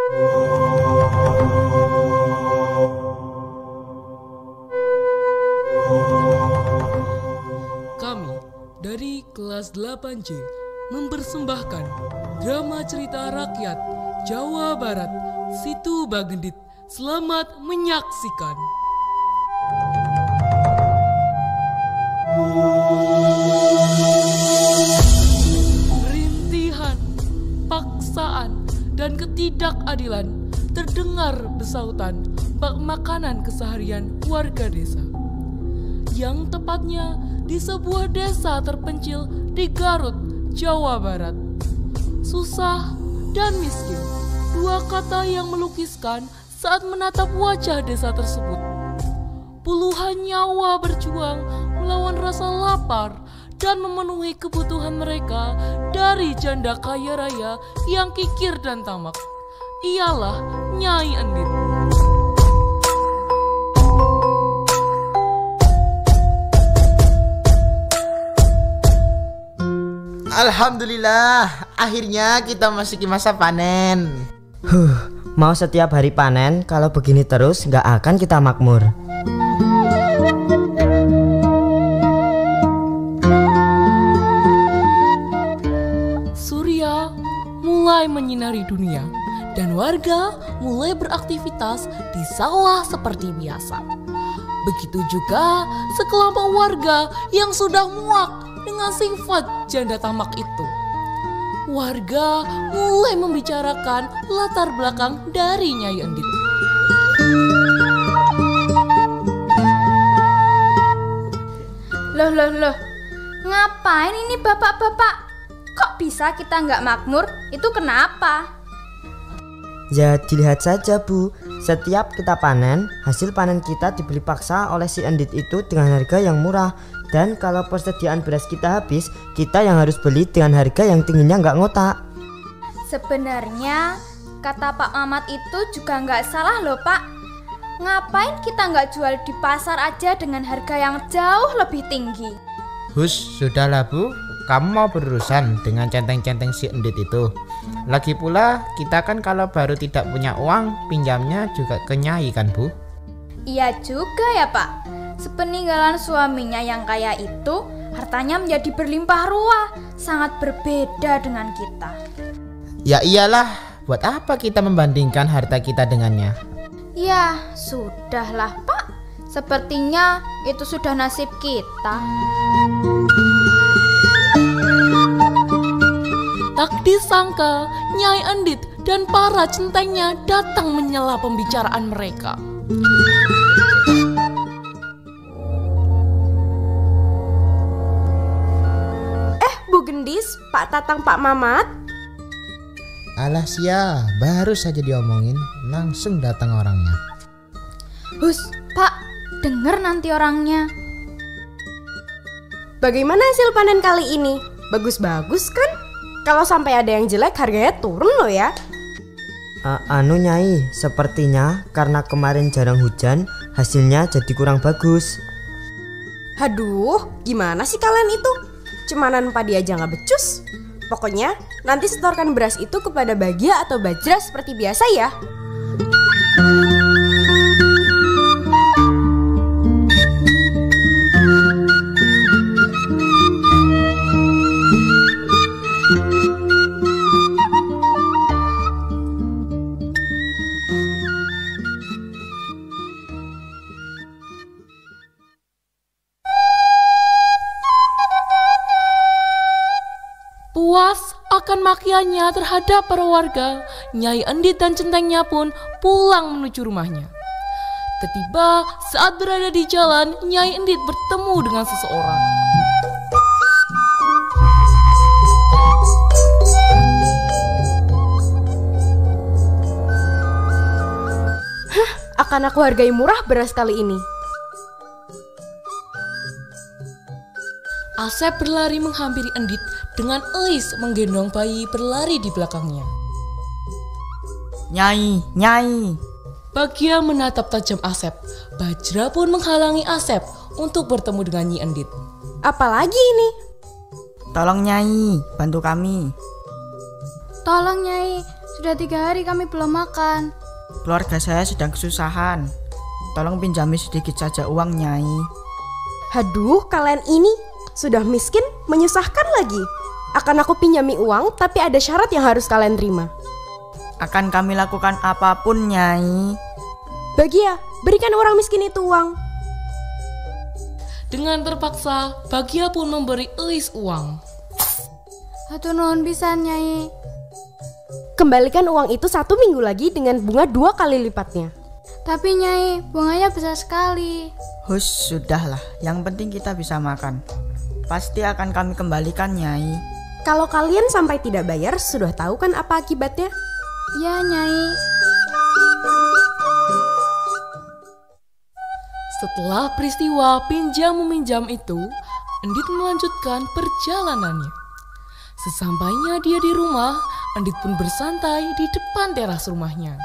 Kami dari kelas 8C mempersembahkan drama cerita rakyat Jawa Barat Situ Bagendit. Selamat menyaksikan. Rintihan, paksaan, dan ketidakadilan terdengar besautan bak makanan keseharian warga desa. Yang tepatnya di sebuah desa terpencil di Garut, Jawa Barat. Susah dan miskin, dua kata yang melukiskan saat menatap wajah desa tersebut. Puluhan nyawa berjuang melawan rasa lapar dan memenuhi kebutuhan mereka dari janda kaya raya yang kikir dan tamak. Ialah Nyai Endit. Alhamdulillah, akhirnya kita masuki masa panen. Mau setiap hari panen, kalau begini terus nggak akan kita makmur. Surya mulai menyinari dunia dan warga mulai beraktivitas di sawah seperti biasa. Begitu juga sekelompok warga yang sudah muak dengan sifat janda tamak itu. Warga mulai membicarakan latar belakang dari Nyai Endit. Loh, ngapain ini bapak-bapak? Kok bisa kita nggak makmur? Itu kenapa? Ya dilihat saja Bu, setiap kita panen, hasil panen kita dibeli paksa oleh si Endit itu dengan harga yang murah. Dan kalau persediaan beras kita habis, kita yang harus beli dengan harga yang tingginya nggak ngotak. Sebenarnya kata Pak Mamat itu juga nggak salah loh Pak. Ngapain kita nggak jual di pasar aja dengan harga yang jauh lebih tinggi? Hus, sudahlah Bu, kamu mau berurusan dengan centeng-centeng si Endit itu. Lagi pula kita kan kalau baru tidak punya uang, pinjamnya juga ke Nyai kan Bu? Iya juga ya Pak. Sepeninggalan suaminya yang kaya itu, hartanya menjadi berlimpah ruah, sangat berbeda dengan kita. Ya iyalah, buat apa kita membandingkan harta kita dengannya? Ya, sudahlah Pak. Sepertinya itu sudah nasib kita. Tak disangka, Nyai Endit dan para centengnya datang menyela pembicaraan mereka. Bu Gendis, Pak Tatang, Pak Mamat. Alah sia, baru saja diomongin, langsung datang orangnya. Hus, Pak, denger nanti orangnya. Bagaimana hasil panen kali ini? Bagus-bagus kan? Kalau sampai ada yang jelek, harganya turun loh ya. Anu Nyai, sepertinya karena kemarin jarang hujan, hasilnya jadi kurang bagus. Aduh, gimana sih kalian itu? Cemanan padi aja nggak becus. Pokoknya nanti setorkan beras itu kepada Bagia atau Bajra seperti biasa ya. Puas akan makiannya terhadap para warga, Nyai Endit dan centengnya pun pulang menuju rumahnya. Tiba-tiba saat berada di jalan, Nyai Endit bertemu dengan seseorang. Akan aku hargai murah beras kali ini. Asep berlari menghampiri Endit dengan elis menggendong bayi berlari di belakangnya. Nyai, Nyai. Bagia menatap tajam Asep. Bajra pun menghalangi Asep untuk bertemu dengan Nyi Endit. Apalagi ini? Tolong Nyai, bantu kami. Tolong Nyai, Sudah 3 hari kami belum makan. Keluarga saya sedang kesusahan. Tolong pinjami sedikit saja uang, Nyai. Haduh, kalian ini sudah miskin, menyusahkan lagi. Akan aku pinjami uang, tapi ada syarat yang harus kalian terima. Akan kami lakukan apapun, Nyai. Bagia, berikan orang miskin itu uang. Dengan terpaksa, Bagia pun memberi Elis uang. Hatur nuhun pisan, Nyai. Kembalikan uang itu 1 minggu lagi dengan bunga 2 kali lipatnya. Tapi Nyai, bunganya besar sekali. Hush, sudahlah. Yang penting kita bisa makan. Pasti akan kami kembalikan, Nyai. Kalau kalian sampai tidak bayar, sudah tahu kan apa akibatnya? Ya, Nyai. Setelah peristiwa pinjam-meminjam itu, Endit melanjutkan perjalanannya. Sesampainya dia di rumah, Endit pun bersantai di depan teras rumahnya.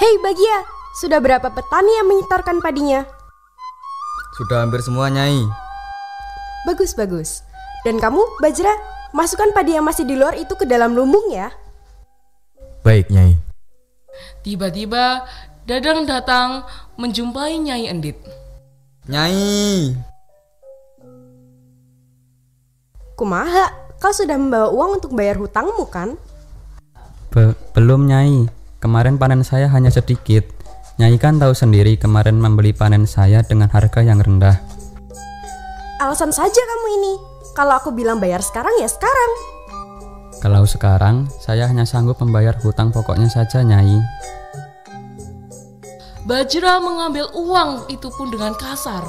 Hei Bagia, sudah berapa petani yang menyetorkan padinya? Sudah hampir semua, Nyai. Bagus. Dan kamu, Bajra, masukkan padi yang masih di luar itu ke dalam lumbung ya. Baik, Nyai. Tiba-tiba, Dadang datang menjumpai Nyai Endit. Nyai. Kumaha, kau sudah membawa uang untuk bayar hutangmu kan? Belum, Nyai. Kemarin panen saya hanya sedikit. Nyai kan tahu sendiri kemarin membeli panen saya dengan harga yang rendah. Alasan saja kamu ini. Kalau aku bilang bayar sekarang ya sekarang. Kalau sekarang, saya hanya sanggup membayar hutang pokoknya saja, Nyai. Bajra mengambil uang itu pun dengan kasar.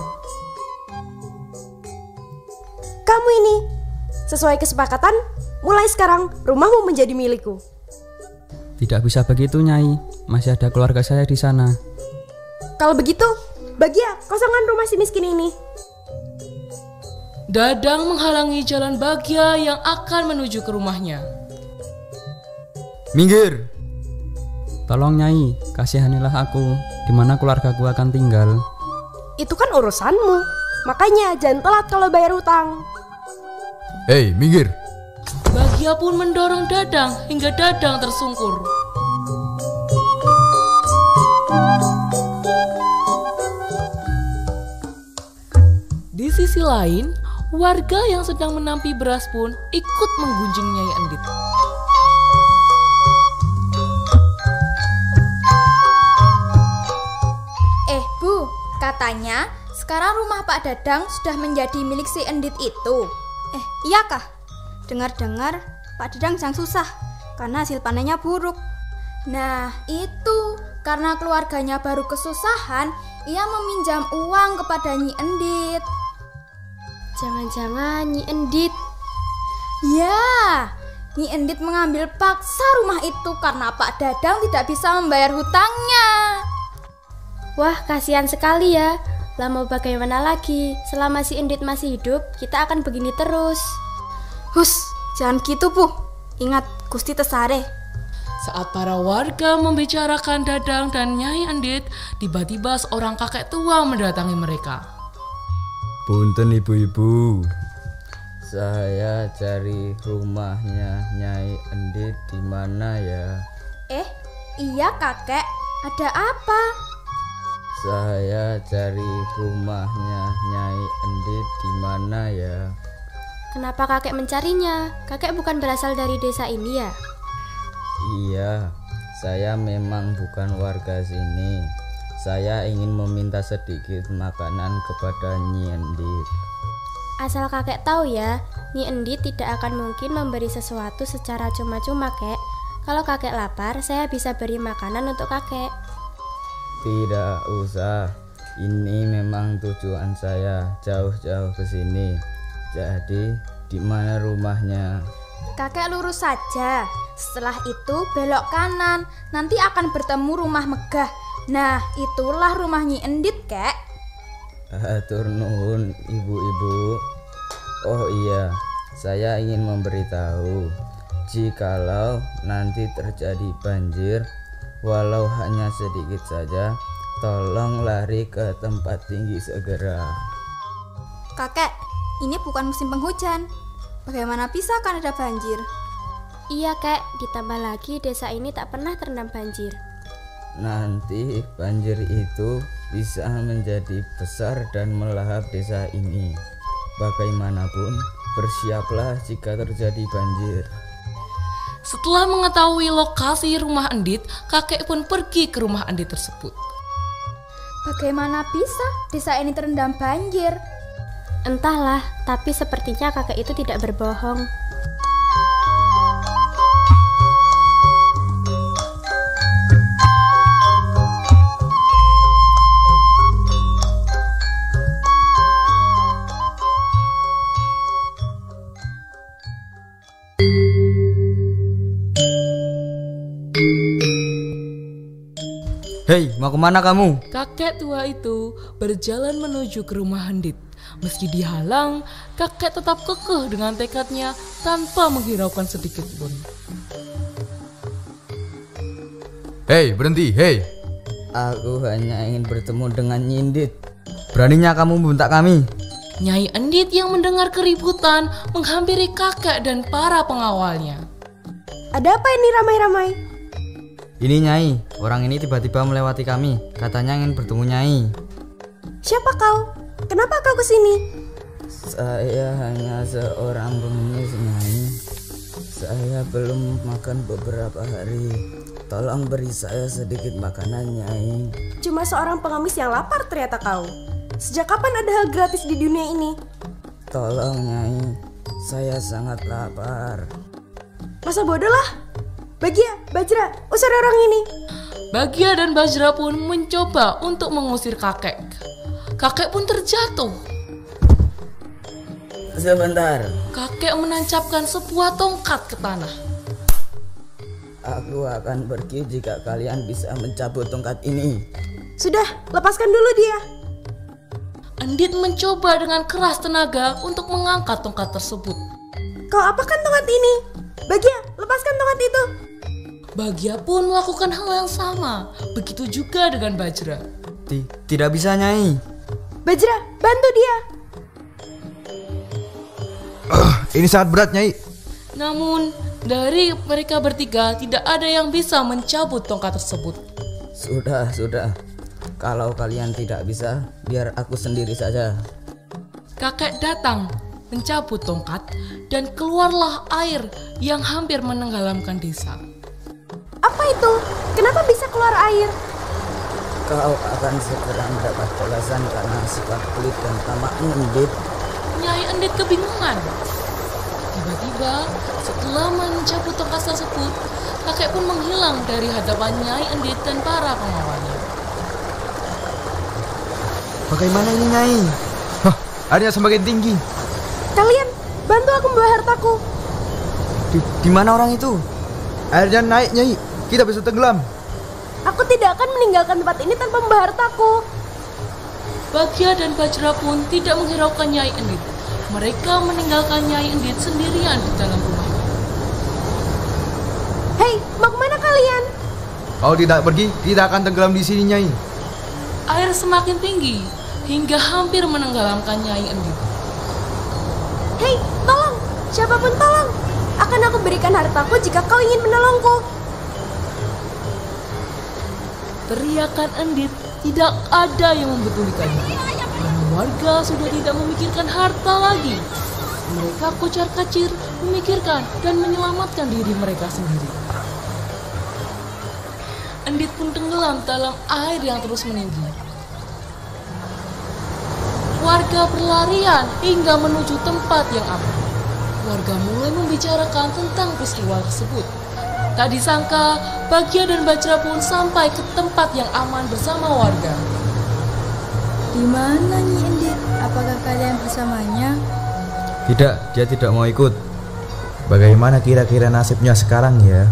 Kamu ini, sesuai kesepakatan, mulai sekarang rumahmu menjadi milikku. Tidak bisa begitu, Nyai. Masih ada keluarga saya di sana. Kalau begitu, Bagia, kosongkan rumah si miskin ini. Dadang menghalangi jalan Bagia yang akan menuju ke rumahnya. Minggir. Tolong, Nyai, kasihanilah aku. Di mana keluargaku akan tinggal? Itu kan urusanmu. Makanya jangan telat kalau bayar hutang. Hei, minggir. Bagia pun mendorong Dadang hingga Dadang tersungkur. Di sisi lain, warga yang sedang menampi beras pun ikut menggunjing Nyai Endit. Bu, katanya sekarang rumah Pak Dadang sudah menjadi milik si Endit itu. Iya kah? Dengar-dengar Pak Dadang sedang susah karena hasil panennya buruk. Nah, itu karena keluarganya baru kesusahan, ia meminjam uang kepada Nyi Endit. Jangan-jangan Nyi Endit. Ya, Nyi Endit mengambil paksa rumah itu karena Pak Dadang tidak bisa membayar hutangnya. Wah, kasihan sekali ya. Lah mau bagaimana lagi? Selama si Endit masih hidup, kita akan begini terus. Hus, jangan gitu, Bu. Ingat, Gusti Tesare. Saat para warga membicarakan Dadang dan Nyai Endit, tiba-tiba seorang kakek tua mendatangi mereka. Punten ibu-ibu. Saya cari rumahnya Nyai Endit di mana ya? Iya kakek, ada apa? Saya cari rumahnya Nyai Endit di mana ya? Kenapa kakek mencarinya? Kakek bukan berasal dari desa ini ya? Iya, saya memang bukan warga sini. Saya ingin meminta sedikit makanan kepada Nyi Endit. Asal kakek tahu ya, Nyi Endit tidak akan mungkin memberi sesuatu secara cuma-cuma, Kek. Kalau kakek lapar, saya bisa beri makanan untuk kakek. Tidak usah. Ini memang tujuan saya jauh-jauh ke sini. Jadi, di mana rumahnya? Kakek lurus saja. Setelah itu belok kanan. Nanti akan bertemu rumah megah. Nah, itulah rumah Nyi Endit, Kek. Hatur nuhun, ibu-ibu. Oh iya, saya ingin memberitahu, jikalau nanti terjadi banjir, walau hanya sedikit saja, tolong lari ke tempat tinggi segera. Kakek, ini bukan musim penghujan. Bagaimana bisa kan ada banjir? Iya kek, ditambah lagi desa ini tak pernah terendam banjir. Nanti banjir itu bisa menjadi besar dan melahap desa ini. Bagaimanapun, bersiaplah jika terjadi banjir. Setelah mengetahui lokasi rumah Endit, kakek pun pergi ke rumah Endit tersebut. Bagaimana bisa desa ini terendam banjir? Entahlah, tapi sepertinya kakek itu tidak berbohong. Hei, mau kemana kamu? Kakek tua itu berjalan menuju ke rumah Endit. Meski dihalang, kakek tetap kekeh dengan tekadnya tanpa menghiraukan sedikit pun. Hei, berhenti, hei. Aku hanya ingin bertemu dengan Nyindit. Beraninya kamu membentak kami? Nyai Endit yang mendengar keributan menghampiri kakek dan para pengawalnya. Ada apa ini ramai-ramai? Ini Nyai, orang ini tiba-tiba melewati kami. Katanya ingin bertemu Nyai. Siapa kau? Kenapa kau kesini? Saya hanya seorang pengemis, Nyai. Saya belum makan beberapa hari. Tolong beri saya sedikit makanan, Nyai. Cuma seorang pengemis yang lapar ternyata kau. Sejak kapan ada hal gratis di dunia ini? Tolong, Nyai. Saya sangat lapar. Masa bodoh lah. Bagia, Bajra, usir orang ini. Bagia dan Bajra pun mencoba untuk mengusir kakek. Kakek pun terjatuh. Sebentar. Kakek menancapkan sebuah tongkat ke tanah. Aku akan pergi jika kalian bisa mencabut tongkat ini. Sudah, lepaskan dulu dia. Endit mencoba dengan keras tenaga untuk mengangkat tongkat tersebut. Kau apakan tongkat ini? Bagia, lepaskan tongkat itu. Bagia pun melakukan hal yang sama. Begitu juga dengan Bajra. Tidak bisa, Nyai. Bajra, bantu dia. Ini sangat berat, Nyai. Namun, dari mereka bertiga tidak ada yang bisa mencabut tongkat tersebut. Sudah. Kalau kalian tidak bisa, biar aku sendiri saja. Kakek datang, mencabut tongkat, dan keluarlah air yang hampir menenggelamkan desa. Apa itu? Kenapa bisa keluar air? Kau akan segera mendapat balasan karena sifat pelit dan tamakmu, Endit. Nyai Endit kebingungan. Tiba-tiba, setelah mencabut tongkat tersebut, kakek pun menghilang dari hadapan Nyai Endit dan para pengawalnya. Bagaimana ini, Nyai? Airnya semakin tinggi. Kalian, bantu aku membawa hartaku. Di mana orang itu? Airnya naik, Nyai. Kita bisa tenggelam. Aku tidak akan meninggalkan tempat ini tanpa membawa hartaku. Bagia dan Bajra pun tidak menghiraukan Nyai Endit. Mereka meninggalkan Nyai Endit sendirian di dalam rumah. Hei, mau kemana kalian? Kalau tidak pergi, kita akan tenggelam di sini, Nyai. Air semakin tinggi hingga hampir menenggelamkan Nyai Endit. Hei, tolong! Siapapun tolong! Akan aku berikan hartaku jika kau ingin menolongku. Teriakan Endit tidak ada yang mempedulikannya. Karena warga sudah tidak memikirkan harta lagi. Mereka kocar-kacir memikirkan dan menyelamatkan diri mereka sendiri. Endit pun tenggelam dalam air yang terus meninggi. Warga berlarian hingga menuju tempat yang aman. Warga mulai membicarakan tentang peristiwa tersebut. Tak disangka, Bagia dan Bajra pun sampai ke tempat yang aman bersama warga. Di mana Nyi Endit? Apakah kalian bersamanya? Tidak, dia tidak mau ikut. Bagaimana kira-kira nasibnya sekarang ya?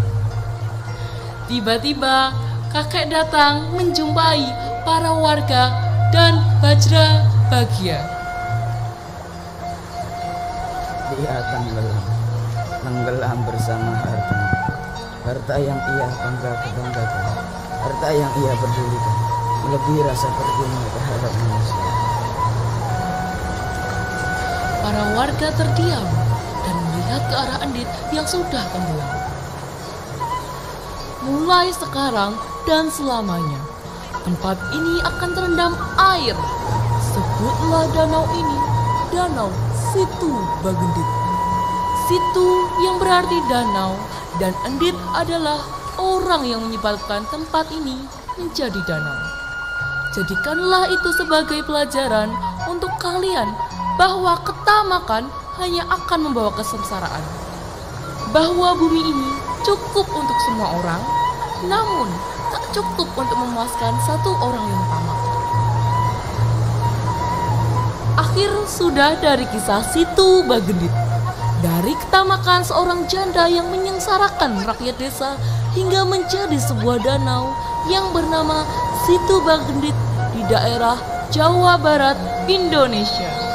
Tiba-tiba, kakek datang menjumpai para warga dan Bajra Bagia. Dia tenggelam bersama harta yang ia banggakan, harta yang ia pedulikan, lebih rasa peduli terhadap manusia. Para warga terdiam dan melihat ke arah Endit yang sudah tenggelam. Mulai sekarang dan selamanya, tempat ini akan terendam air. Sebutlah danau ini Danau Situ Bagendit. Situ yang berarti danau, dan Endit adalah orang yang menyebabkan tempat ini menjadi danau. Jadikanlah itu sebagai pelajaran untuk kalian bahwa ketamakan hanya akan membawa kesengsaraan. Bahwa bumi ini cukup untuk semua orang, namun tak cukup untuk memuaskan satu orang yang tamak. Akhir sudah dari kisah Situ Bagendit. Dari ketamakan seorang janda yang menyengsarakan rakyat desa hingga menjadi sebuah danau yang bernama Situ Bagendit di daerah Jawa Barat, Indonesia.